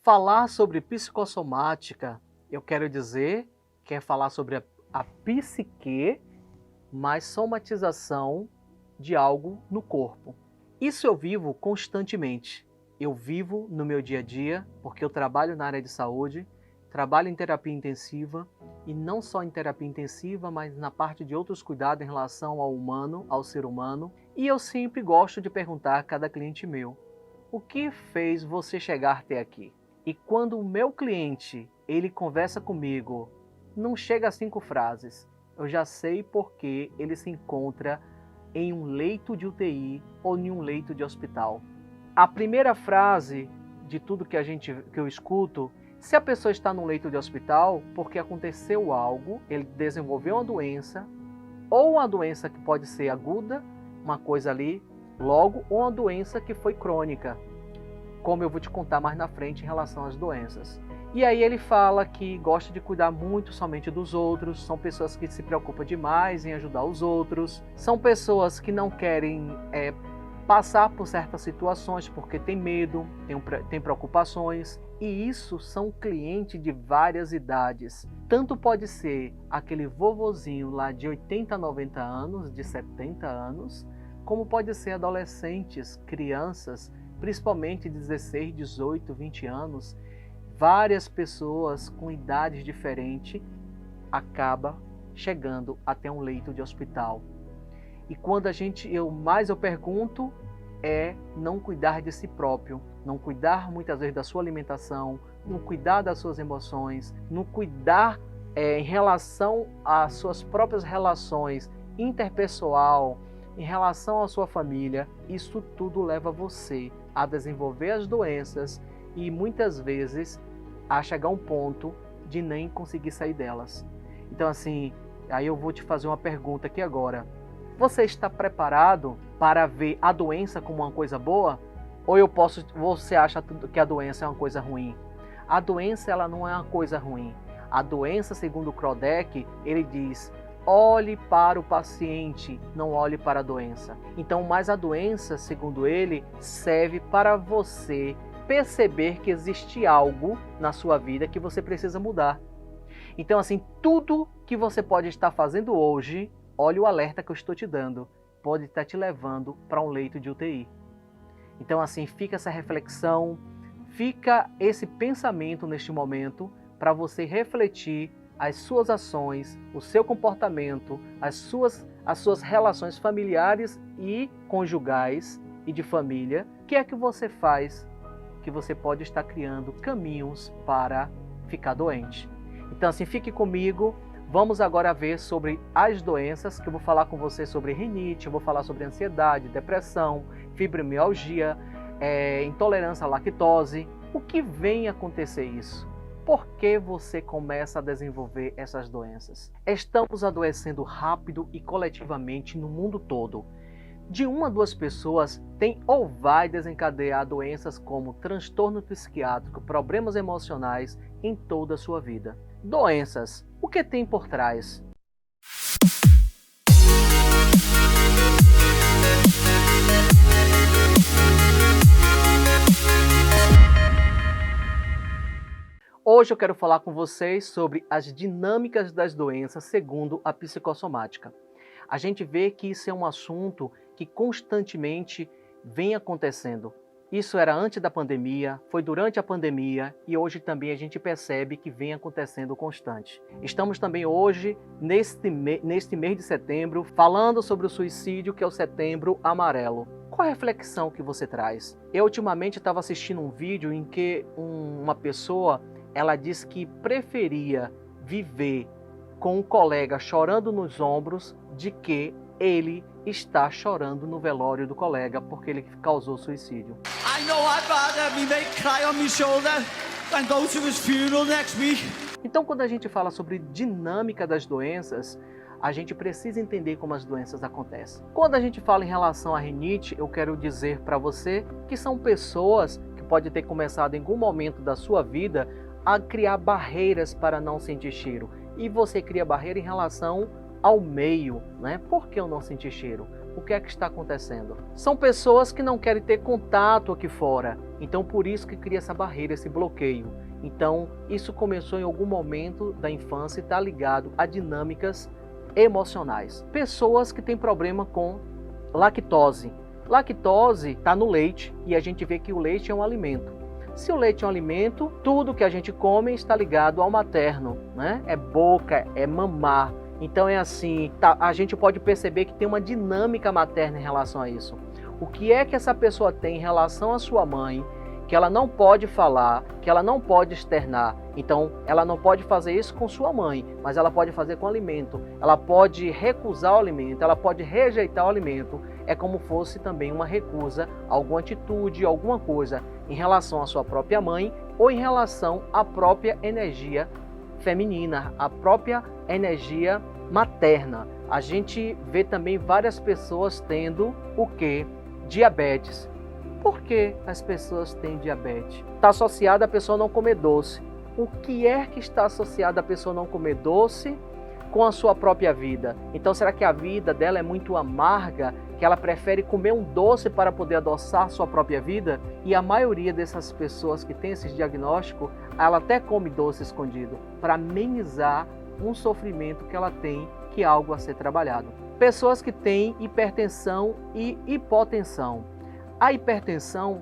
Falar sobre psicossomática, eu quero dizer que é falar sobre a psique, mais somatização de algo no corpo. Isso eu vivo constantemente. Eu vivo no meu dia a dia, porque eu trabalho na área de saúde, trabalho em terapia intensiva, e não só em terapia intensiva, mas na parte de outros cuidados em relação ao humano, ao ser humano. E eu sempre gosto de perguntar a cada cliente meu: o que fez você chegar até aqui? E quando o meu cliente, ele conversa comigo, não chega a 5 frases, eu já sei porque ele se encontra em um leito de UTI ou em um leito de hospital. A primeira frase de tudo que eu escuto: se a pessoa está no leito de hospital porque aconteceu algo, ele desenvolveu uma doença, ou uma doença que pode ser aguda, uma coisa ali, logo, ou uma doença que foi crônica, como eu vou te contar mais na frente em relação às doenças. E aí ele fala que gosta de cuidar muito somente dos outros, são pessoas que se preocupam demais em ajudar os outros, são pessoas que não querem passar por certas situações porque tem medo, tem preocupações, e isso são clientes de várias idades. Tanto pode ser aquele vovozinho lá de 80, 90 anos, de 70 anos, como pode ser adolescentes, crianças, principalmente 16, 18, 20 anos, várias pessoas com idades diferentes acabam chegando até um leito de hospital. E quando eu pergunto é não cuidar de si próprio, não cuidar muitas vezes da sua alimentação, não cuidar das suas emoções, não cuidar em relação às suas próprias relações interpessoal, em relação à sua família. Isso tudo leva você a desenvolver as doenças e muitas vezes a chegar a um ponto de nem conseguir sair delas. Então assim, aí eu vou te fazer uma pergunta aqui agora. Você está preparado para ver a doença como uma coisa boa? Ou você acha que a doença é uma coisa ruim? A doença, ela não é uma coisa ruim. A doença, segundo o Krodek, ele diz: olhe para o paciente, não olhe para a doença. Então, mas a doença, segundo ele, serve para você perceber que existe algo na sua vida que você precisa mudar. Então, assim, tudo que você pode estar fazendo hoje, olha o alerta que eu estou te dando, pode estar te levando para um leito de UTI. Então, assim, fica essa reflexão, fica esse pensamento neste momento para você refletir as suas ações, o seu comportamento, as suas relações familiares e conjugais e de família. O que é que você faz que você pode estar criando caminhos para ficar doente? Então, assim, fique comigo. Vamos agora ver sobre as doenças, que eu vou falar com você sobre rinite, eu vou falar sobre ansiedade, depressão, fibromialgia, intolerância à lactose. O que vem acontecer isso? Por que você começa a desenvolver essas doenças? Estamos adoecendo rápido e coletivamente no mundo todo. De 1 a 2 pessoas tem ou vai desencadear doenças como transtorno psiquiátrico, problemas emocionais em toda a sua vida. Doenças, o que tem por trás? Hoje eu quero falar com vocês sobre as dinâmicas das doenças segundo a psicossomática. A gente vê que isso é um assunto que constantemente vem acontecendo. Isso era antes da pandemia, foi durante a pandemia e hoje também a gente percebe que vem acontecendo constante. Estamos também hoje, neste mês de setembro, falando sobre o suicídio, que é o Setembro Amarelo. Qual a reflexão que você traz? Eu ultimamente estava assistindo um vídeo em que uma pessoa, ela disse que preferia viver com um colega chorando nos ombros de que ele está chorando no velório do colega porque ele causou suicídio. I know I'd rather me mate cry on my shoulder than go to his funeral next week. Então, quando a gente fala sobre dinâmica das doenças, a gente precisa entender como as doenças acontecem. Quando a gente fala em relação à rinite, eu quero dizer para você que são pessoas que podem ter começado em algum momento da sua vida a criar barreiras para não sentir cheiro. E você cria barreira em relação ao meio, né? Por que eu não senti cheiro? o que é que está acontecendo? São pessoas que não querem ter contato aqui fora, então por isso que cria essa barreira, esse bloqueio. Então isso começou em algum momento da infância e está ligado a dinâmicas emocionais. Pessoas que têm problema com lactose. Lactose está no leite e a gente vê que o leite é um alimento. Se o leite é um alimento, tudo que a gente come está ligado ao materno, né? É boca, é mamar. Então é assim, a gente pode perceber que tem uma dinâmica materna em relação a isso. O que é que essa pessoa tem em relação à sua mãe, que ela não pode falar, que ela não pode externar. Então, ela não pode fazer isso com sua mãe, mas ela pode fazer com o alimento. Ela pode recusar o alimento, ela pode rejeitar o alimento. É como fosse também uma recusa a alguma atitude, alguma coisa em relação à sua própria mãe ou em relação à própria energia feminina, à própria energia materna. A gente vê também várias pessoas tendo o quê? Diabetes. Por que as pessoas têm diabetes? Está associado a pessoa não comer doce. O que é que está associado a pessoa não comer doce com a sua própria vida? Então será que a vida dela é muito amarga, que ela prefere comer um doce para poder adoçar a sua própria vida? E a maioria dessas pessoas que tem esse diagnóstico, ela até come doce escondido para amenizar um sofrimento que ela tem, que é algo a ser trabalhado. Pessoas que têm hipertensão e hipotensão. A hipertensão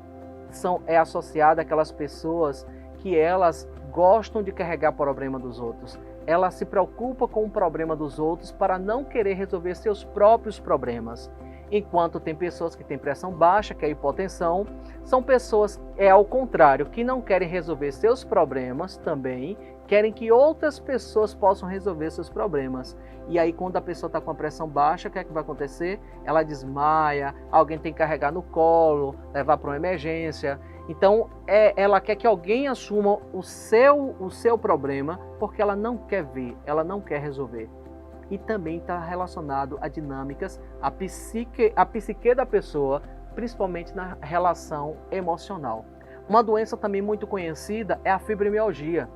é associada àquelas pessoas que elas gostam de carregar o problema dos outros. Ela se preocupa com o problema dos outros para não querer resolver seus próprios problemas. Enquanto tem pessoas que têm pressão baixa, que é a hipotensão, são pessoas, ao contrário, que não querem resolver seus problemas também, querem que outras pessoas possam resolver seus problemas. E aí quando a pessoa está com a pressão baixa, o que é que vai acontecer? Ela desmaia, alguém tem que carregar no colo, levar para uma emergência. Então ela quer que alguém assuma o seu problema, porque ela não quer ver, ela não quer resolver. E também está relacionado a dinâmicas, a psique da pessoa, principalmente na relação emocional. Uma doença também muito conhecida é a fibromialgia.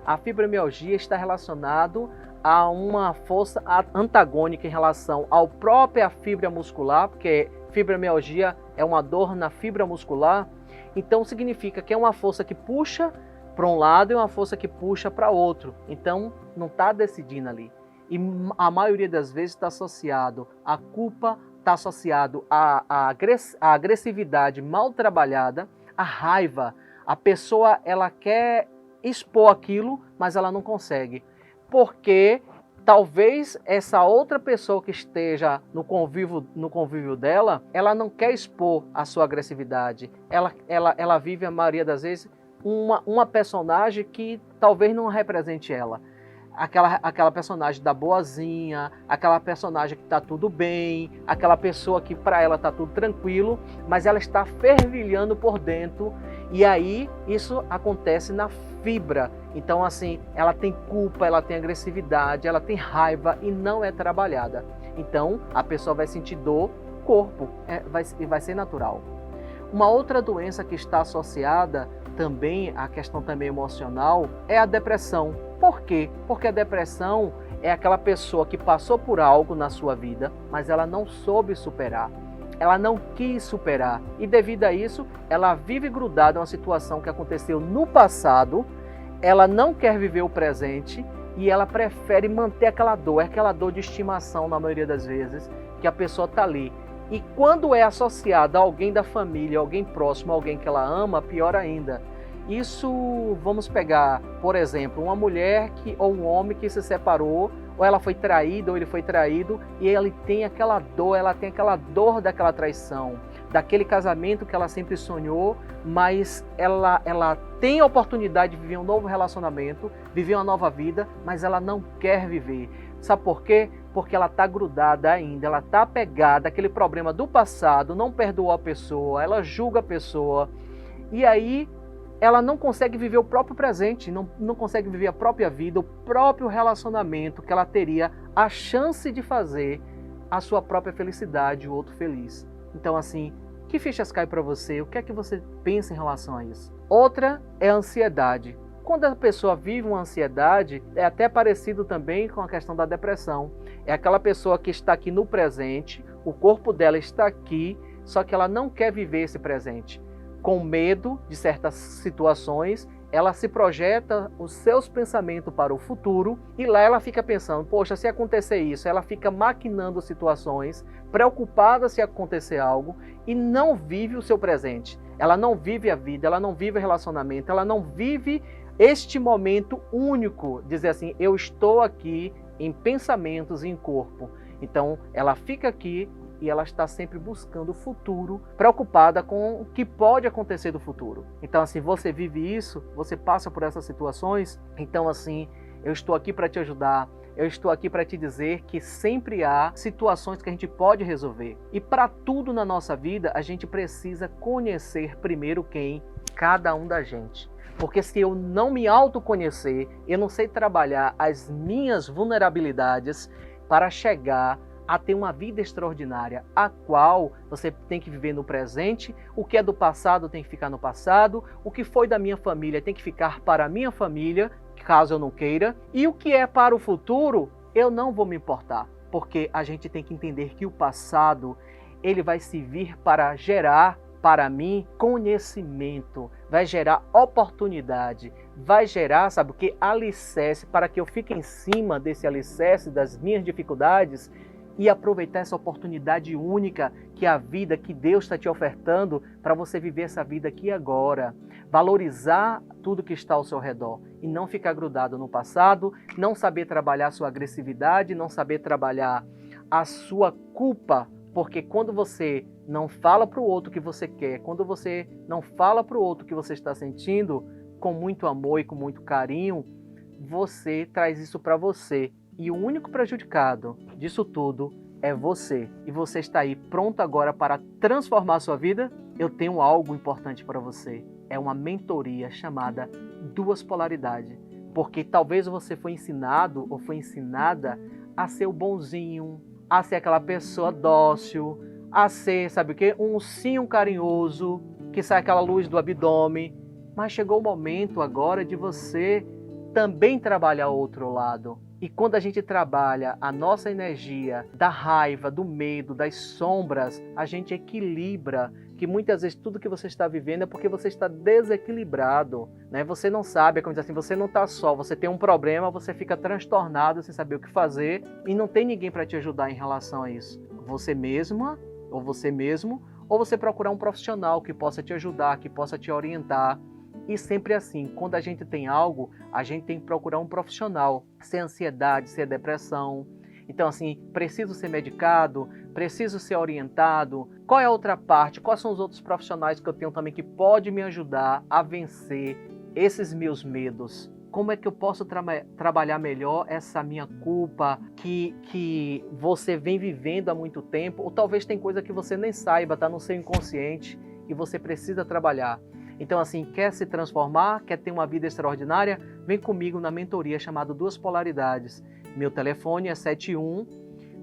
A fibromialgia está relacionado a uma força antagônica em relação à própria fibra muscular, porque fibromialgia é uma dor na fibra muscular. Então significa que é uma força que puxa para um lado e uma força que puxa para outro. Então não está decidindo ali. E a maioria das vezes está associado à culpa, está associado à agressividade mal trabalhada, à raiva. A pessoa ela quer expor aquilo, mas ela não consegue. Porque talvez essa outra pessoa que esteja no convívio dela, ela não quer expor a sua agressividade. Ela vive, a maioria das vezes, uma personagem que talvez não represente ela. Aquela personagem da boazinha, aquela personagem que está tudo bem, aquela pessoa que para ela está tudo tranquilo, mas ela está fervilhando por dentro. E aí isso acontece na fibra. Então assim, ela tem culpa, ela tem agressividade, ela tem raiva e não é trabalhada. Então a pessoa vai sentir dor, corpo, vai ser natural. Uma outra doença que está associada também à questão também emocional é a depressão. Por quê? Porque a depressão é aquela pessoa que passou por algo na sua vida, mas ela não soube superar. Ela não quis superar. E devido a isso, ela vive grudada a uma situação que aconteceu no passado, ela não quer viver o presente e ela prefere manter aquela dor de estimação na maioria das vezes, que a pessoa está ali. E quando é associada a alguém da família, alguém próximo, alguém que ela ama, pior ainda. Isso, vamos pegar, por exemplo, uma mulher ou um homem que se separou, ou ela foi traída, ou ele foi traído, e ele tem aquela dor, ela tem aquela dor daquela traição, daquele casamento que ela sempre sonhou, mas ela tem a oportunidade de viver um novo relacionamento, viver uma nova vida, mas ela não quer viver. Sabe por quê? Porque ela está grudada ainda, ela está apegada àquele problema do passado, não perdoou a pessoa, ela julga a pessoa, e aí ela não consegue viver o próprio presente, não consegue viver a própria vida, o próprio relacionamento que ela teria a chance de fazer a sua própria felicidade, o outro feliz. Então assim, que fichas caem para você? O que é que você pensa em relação a isso? Outra é a ansiedade. Quando a pessoa vive uma ansiedade, é até parecido também com a questão da depressão. É aquela pessoa que está aqui no presente, O corpo dela está aqui, só que ela não quer viver esse presente. Com medo de certas situações, ela se projeta os seus pensamentos para o futuro e lá ela fica pensando, poxa, se acontecer isso, ela fica maquinando situações, preocupada se acontecer algo e não vive o seu presente. Ela não vive a vida, ela não vive o relacionamento, ela não vive este momento único, dizer assim, eu estou aqui em pensamentos e em corpo. Então ela fica aqui e ela está sempre buscando o futuro, preocupada com o que pode acontecer do futuro. Então assim, você vive isso, você passa por essas situações, então assim, eu estou aqui para te ajudar, eu estou aqui para te dizer que sempre há situações que a gente pode resolver. E para tudo na nossa vida, a gente precisa conhecer primeiro quem? Cada um da gente. Porque se eu não me autoconhecer, eu não sei trabalhar as minhas vulnerabilidades para chegar a ter uma vida extraordinária, a qual você tem que viver no presente, o que é do passado tem que ficar no passado, o que foi da minha família tem que ficar para a minha família, caso eu não queira, e o que é para o futuro, eu não vou me importar, porque a gente tem que entender que o passado, ele vai servir para gerar para mim conhecimento, vai gerar oportunidade, vai gerar, sabe o que? Alicerce, para que eu fique em cima desse alicerce das minhas dificuldades e aproveitar essa oportunidade única que a vida, que Deus está te ofertando para você viver essa vida aqui agora. Valorizar tudo que está ao seu redor e não ficar grudado no passado, não saber trabalhar a sua agressividade, não saber trabalhar a sua culpa, porque quando você não fala para o outro o que você quer, quando você não fala para o outro o que você está sentindo, com muito amor e com muito carinho, você traz isso para você. E o único prejudicado disso tudo é você. E você está aí pronto agora para transformar a sua vida? Eu tenho algo importante para você. É uma mentoria chamada Duas Polaridades. Porque talvez você foi ensinado ou foi ensinada a ser o bonzinho, a ser aquela pessoa dócil, a ser, sabe o quê? Um ursinho carinhoso, que sai aquela luz do abdômen. Mas chegou o momento agora de você também trabalhar o outro lado. E quando a gente trabalha a nossa energia da raiva, do medo, das sombras, a gente equilibra, que muitas vezes tudo que você está vivendo é porque você está desequilibrado, né? Você não sabe, é como dizer assim, você não está só, você tem um problema, você fica transtornado sem saber o que fazer e não tem ninguém para te ajudar em relação a isso. Você mesma, ou você mesmo, ou você procurar um profissional que possa te ajudar, que possa te orientar. E sempre assim, quando a gente tem algo, a gente tem que procurar um profissional, se é ansiedade, se é depressão. Então assim, preciso ser medicado, preciso ser orientado. Qual é a outra parte? Quais são os outros profissionais que eu tenho também que pode me ajudar a vencer esses meus medos? Como é que eu posso trabalhar melhor essa minha culpa que você vem vivendo há muito tempo? Ou talvez tem coisa que você nem saiba, está no seu inconsciente e você precisa trabalhar. Então assim, quer se transformar, quer ter uma vida extraordinária? Vem comigo na mentoria chamada Duas Polaridades. Meu telefone é 71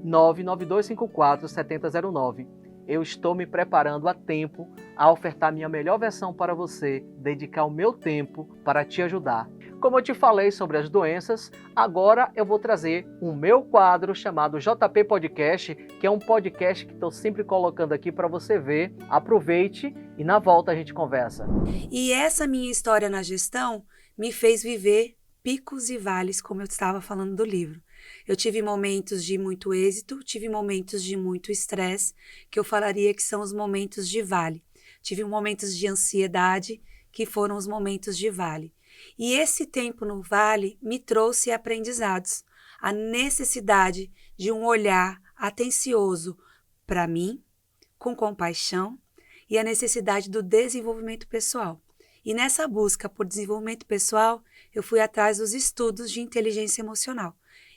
99254 7009. Eu estou me preparando a tempo a ofertar minha melhor versão para você, dedicar o meu tempo para te ajudar. Como eu te falei sobre as doenças, agora eu vou trazer o meu quadro chamado JP Podcast, que é um podcast que estou sempre colocando aqui para você ver. Aproveite e na volta a gente conversa. E essa minha história na gestão me fez viver picos e vales, como eu estava falando do livro. Eu tive momentos de muito êxito, tive momentos de muito estresse, que eu falaria que são os momentos de vale. Tive momentos de ansiedade, que foram os momentos de vale. E esse tempo no vale me trouxe aprendizados, a necessidade de um olhar atencioso para mim, com compaixão, e a necessidade do desenvolvimento pessoal. E nessa busca por desenvolvimento pessoal, eu fui atrás dos estudos de inteligência emocional.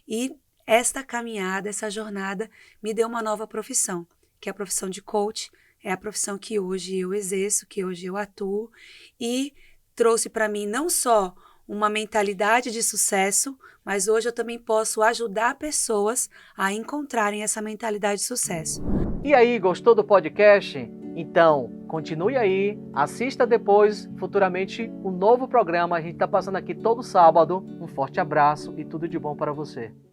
E esta caminhada, essa jornada, me deu uma nova profissão, que é a profissão de coach, é a profissão que hoje eu exerço, que hoje eu atuo, e trouxe para mim não só uma mentalidade de sucesso, mas hoje eu também posso ajudar pessoas a encontrarem essa mentalidade de sucesso. E aí, gostou do podcast? Então, continue aí, assista depois, futuramente, um novo programa. A gente está passando aqui todo sábado. Um forte abraço e tudo de bom para você.